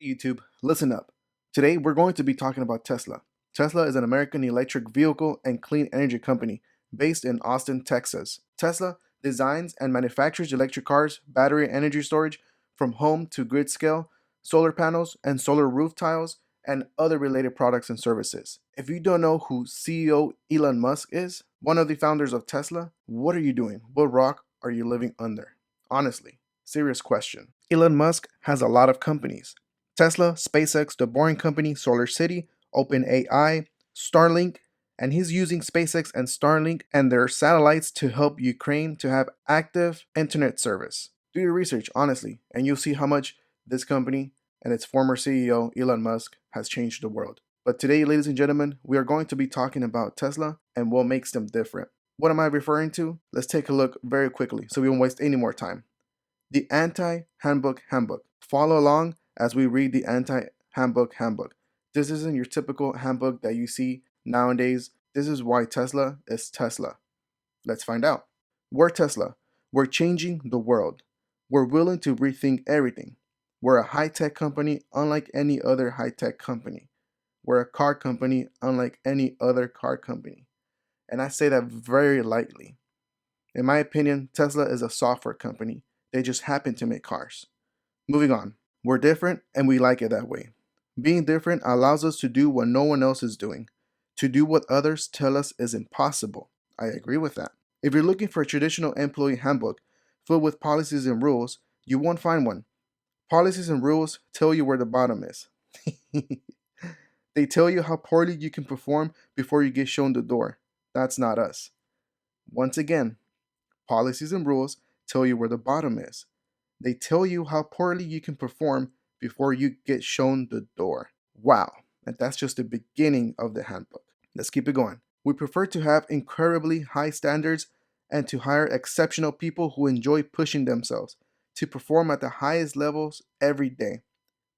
YouTube, listen up. Today we're going to be talking about Tesla. Tesla is an American electric vehicle and clean energy company based in Austin, Texas. Tesla designs and manufactures electric cars, battery energy storage from home to grid scale, solar panels and solar roof tiles, and other related products and services. If you don't know who CEO Elon Musk is, one of the founders of Tesla, what are you doing? What rock are you living under? Honestly, serious question. Elon Musk has a lot of companies. Tesla, SpaceX, The Boring Company, Solar City, OpenAI, Starlink, and he's using SpaceX and Starlink and their satellites to help Ukraine to have active internet service. Do your research, honestly, and you'll see how much this company and its former CEO, Elon Musk, has changed the world. But today, ladies and gentlemen, we are going to be talking about Tesla and what makes them different. What am I referring to? Let's take a look very quickly so we won't waste any more time. The Anti Handbook Handbook. Follow along as we read the Anti Handbook Handbook. This isn't your typical handbook that you see nowadays. This is why Tesla is Tesla. Let's find out. We're Tesla. We're changing the world. We're willing to rethink everything. We're a high-tech company unlike any other high-tech company. We're a car company unlike any other car company. And I say that very lightly. In my opinion, Tesla is a software company. They just happen to make cars. Moving on. We're different and we like it that way. Being different allows us to do what no one else is doing, to do what others tell us is impossible. I agree with that. If you're looking for a traditional employee handbook filled with policies and rules, you won't find one. Policies and rules tell you where the bottom is. They tell you how poorly you can perform before you get shown the door. That's not us. Once again, policies and rules tell you where the bottom is. They tell you how poorly you can perform before you get shown the door. Wow, and that's just the beginning of the handbook. Let's keep it going. We prefer to have incredibly high standards and to hire exceptional people who enjoy pushing themselves to perform at the highest levels every day.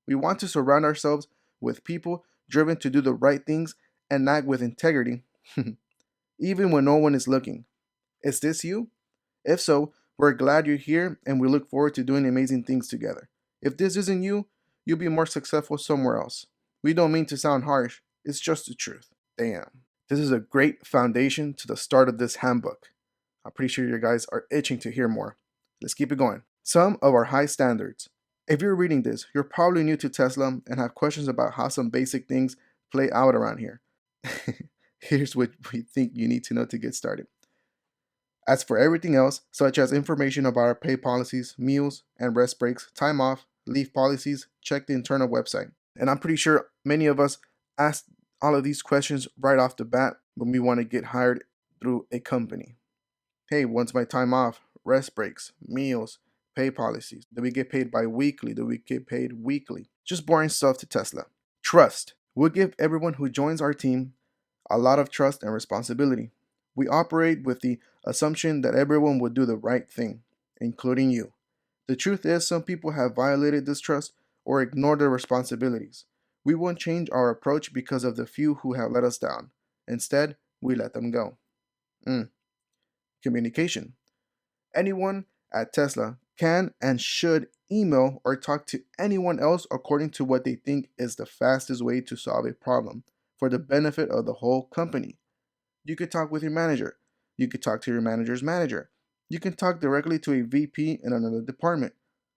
We want to surround ourselves with people driven to do the right things and act with integrity, even when no one is looking. Is this you? If so, we're glad you're here and we look forward to doing amazing things together. If this isn't you, you'll be more successful somewhere else. We don't mean to sound harsh, it's just the truth. Damn. This is a great foundation to the start of this handbook. I'm pretty sure you guys are itching to hear more. Let's keep it going. Some of our high standards. If you're reading this, you're probably new to Tesla and have questions about how some basic things play out around here. Here's what we think you need to know to get started. As for everything else, such as information about our pay policies, meals and rest breaks, time off, leave policies, check the internal website. And I'm pretty sure many of us ask all of these questions right off the bat when we want to get hired through a company. Hey, when's my time off? Rest breaks, meals, pay policies. Do we get paid bi-weekly? Do we get paid weekly? Just boring stuff to Tesla. Trust. We'll give everyone who joins our team a lot of trust and responsibility. We operate with the assumption that everyone will do the right thing, including you. The truth is, some people have violated this trust or ignored their responsibilities. We won't change our approach because of the few who have let us down. Instead, we let them go. Communication. Anyone at Tesla can and should email or talk to anyone else according to what they think is the fastest way to solve a problem for the benefit of the whole company. You could talk with your manager. You could talk to your manager's manager. You can talk directly to a VP in another department.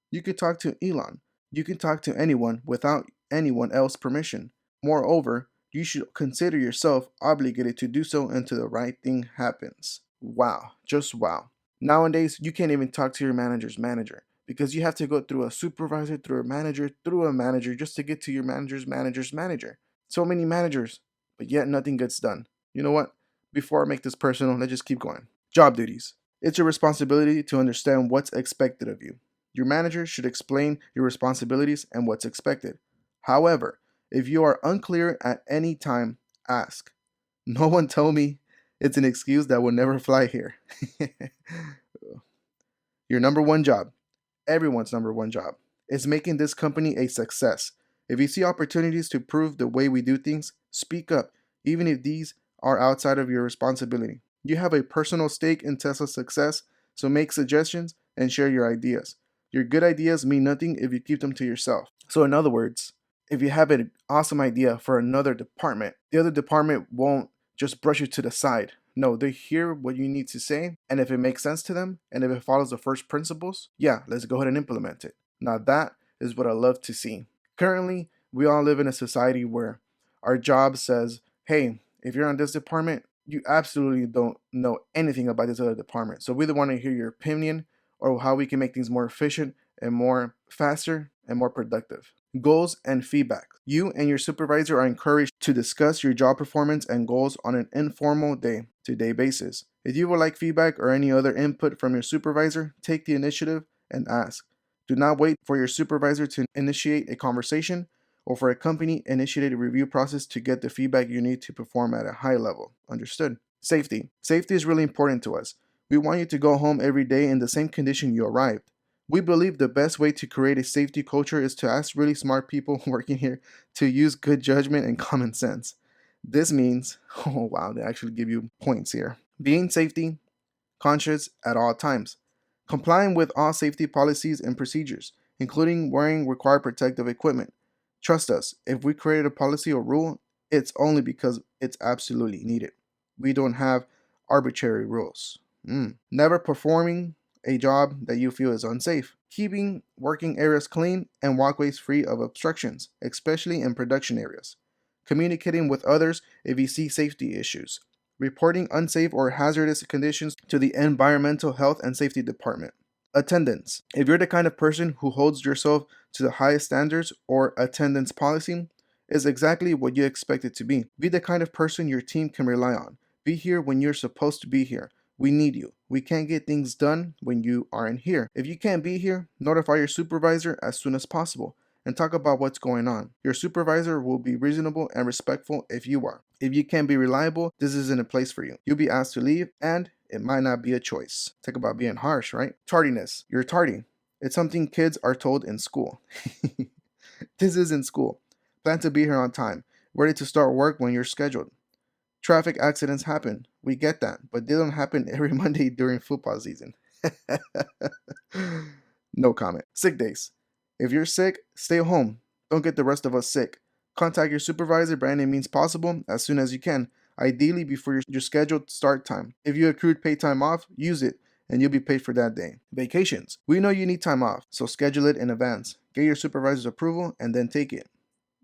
You could talk to Elon. You can talk to anyone without anyone else's permission. Moreover, you should consider yourself obligated to do so until the right thing happens. Wow, just wow. Nowadays, you can't even talk to your manager's manager because you have to go through a supervisor, through a manager just to get to your manager's manager's manager. So many managers, but yet nothing gets done. You know what? Before I make this personal, let's just keep going. Job duties. It's your responsibility to understand what's expected of you. Your manager should explain your responsibilities and what's expected. However, if you are unclear at any time, ask. No one tell me it's an excuse that will never fly here. Your number one job, everyone's number one job, is making this company a success. If you see opportunities to improve the way we do things, speak up, even if these are outside of your responsibility. You have a personal stake in Tesla's success, so make suggestions and share your ideas. Your good ideas mean nothing if you keep them to yourself. So in other words, If you have an awesome idea for another department, the other department won't just brush you to the side. No, they hear what you need to say, and if it makes sense to them, and if it follows the first principles, yeah, let's go ahead and implement it. Now that is what I love to see. Currently, we all live in a society where our job says, hey, if you're on this department, you absolutely don't know anything about this other department. So we either want to hear your opinion or how we can make things more efficient and more faster and more productive. Goals and feedback. You and your supervisor are encouraged to discuss your job performance and goals on an informal day to day basis. If you would like feedback or any other input from your supervisor, take the initiative and ask. Do not wait for your supervisor to initiate a conversation or for a company initiated review process to get the feedback you need to perform at a high level. Understood? Safety. Safety is really important to us. We want you to go home every day in the same condition you arrived. We believe the best way to create a safety culture is to ask really smart people working here to use good judgment and common sense. This means, oh wow, they actually give you points here. Being safety conscious at all times. Complying with all safety policies and procedures, including wearing required protective equipment. Trust us, if we created a policy or rule, it's only because it's absolutely needed. We don't have arbitrary rules. Never performing a job that you feel is unsafe. Keeping working areas clean and walkways free of obstructions, especially in production areas. Communicating with others if you see safety issues. Reporting unsafe or hazardous conditions to the Environmental Health and Safety Department. Attendance. If you're the kind of person who holds yourself to the highest standards or attendance policy, is exactly what you expect it to be. Be the kind of person your team can rely on. Be here when you're supposed to be here. We need you. We can't get things done when you aren't here. If you can't be here, notify your supervisor as soon as possible and talk about what's going on. Your supervisor will be reasonable and respectful if you are. If you can't be reliable, this isn't a place for you. You'll be asked to leave, and it might not be a choice. Talk about being harsh, right? Tardiness. You're tardy. It's something kids are told in school. This is in school. Plan to be here on time, ready to start work when you're scheduled. Traffic accidents happen. We get that, but they don't happen every Monday during football season. No comment. Sick days. If you're sick, stay home. Don't get the rest of us sick. Contact your supervisor by any means possible as soon as you can, ideally before your scheduled start time. If you accrued paid time off, use it, and you'll be paid for that day. Vacations. We know you need time off, so schedule it in advance. Get your supervisor's approval and then take it.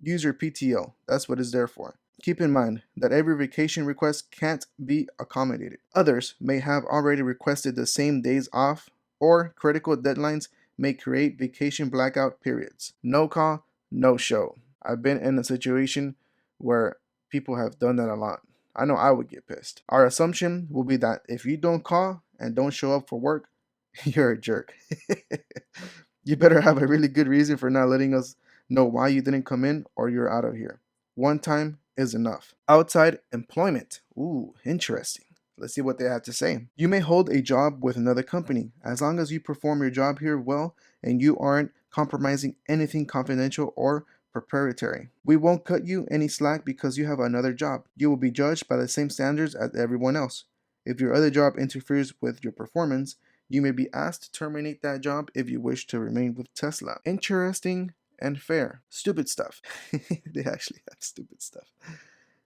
Use your PTO. That's what it's there for. Keep in mind that every vacation request can't be accommodated. Others may have already requested the same days off, or critical deadlines may create vacation blackout periods. No call, no show. I've been in a situation where people have done that a lot. I know I would get pissed. Our assumption will be that if you don't call and don't show up for work, you're a jerk. You better have a really good reason for not letting us know why you didn't come in or you're out of here. One time is enough. Outside employment. Ooh, interesting. Let's see what they have to say. You may hold a job with another company as long as you perform your job here well and you aren't compromising anything confidential or proprietary. We won't cut you any slack because you have another job. You will be judged by the same standards as everyone else. If your other job interferes with your performance, you may be asked to terminate that job if you wish to remain with Tesla. Interesting and fair. Stupid stuff. They actually have stupid stuff.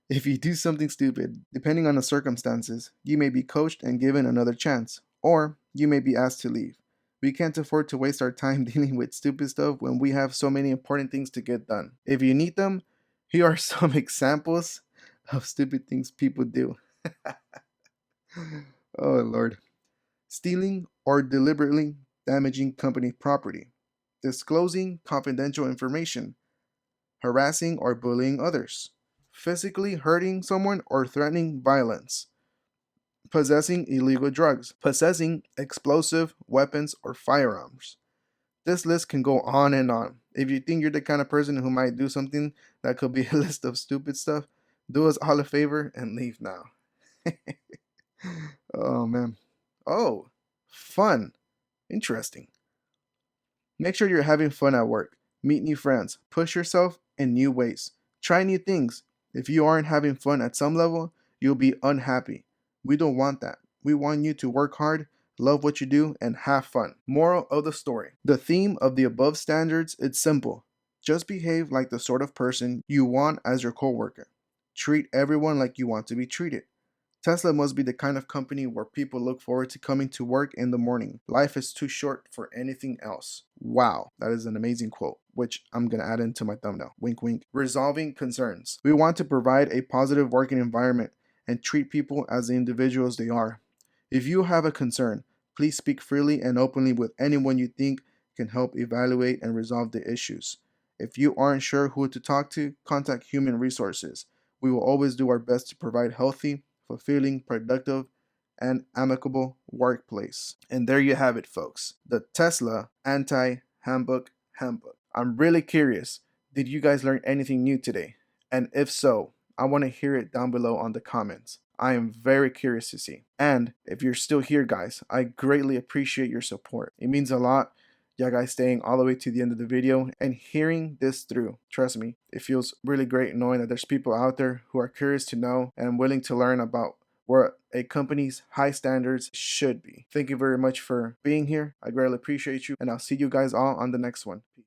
If you do something stupid, depending on the circumstances, you may be coached and given another chance, or you may be asked to leave. We can't afford to waste our time dealing with stupid stuff when we have so many important things to get done. If you need them, here are some examples of stupid things people do. Oh, Lord. Stealing or deliberately damaging company property, disclosing confidential information, harassing or bullying others, physically hurting someone or threatening violence, possessing illegal drugs, possessing explosive weapons or firearms. This list can go on and on. If you think you're the kind of person who might do something that could be a list of stupid stuff, do us all a favor and leave now. Oh, man. Oh, fun. Interesting. Make sure you're having fun at work. Meet new friends. Push yourself in new ways. Try new things. If you aren't having fun at some level, you'll be unhappy. We don't want that. We want you to work hard, love what you do, and have fun. Moral of the story. The theme of the above standards is simple. Just behave like the sort of person you want as your coworker. Treat everyone like you want to be treated. Tesla must be the kind of company where people look forward to coming to work in the morning. Life is too short for anything else. Wow, that is an amazing quote, which I'm going to add into my thumbnail. Wink, wink. Resolving concerns. We want to provide a positive working environment and treat people as the individuals they are. If you have a concern, please speak freely and openly with anyone you think can help evaluate and resolve the issues. If you aren't sure who to talk to, contact human resources. We will always do our best to provide healthy, fulfilling, productive, and amicable workplace. And there you have it, folks. The Tesla Anti Handbook Handbook. I'm really curious. Did you guys learn anything new today? And if so, I want to hear it down below on the comments. I am very curious to see. And if you're still here, guys, I greatly appreciate your support. It means a lot. Y'all guys staying all the way to the end of the video and hearing this through. Trust me, it feels really great knowing that there's people out there who are curious to know and willing to learn about where a company's high standards should be. Thank you very much for being here. I greatly appreciate you, and I'll see you guys all on the next one. Peace.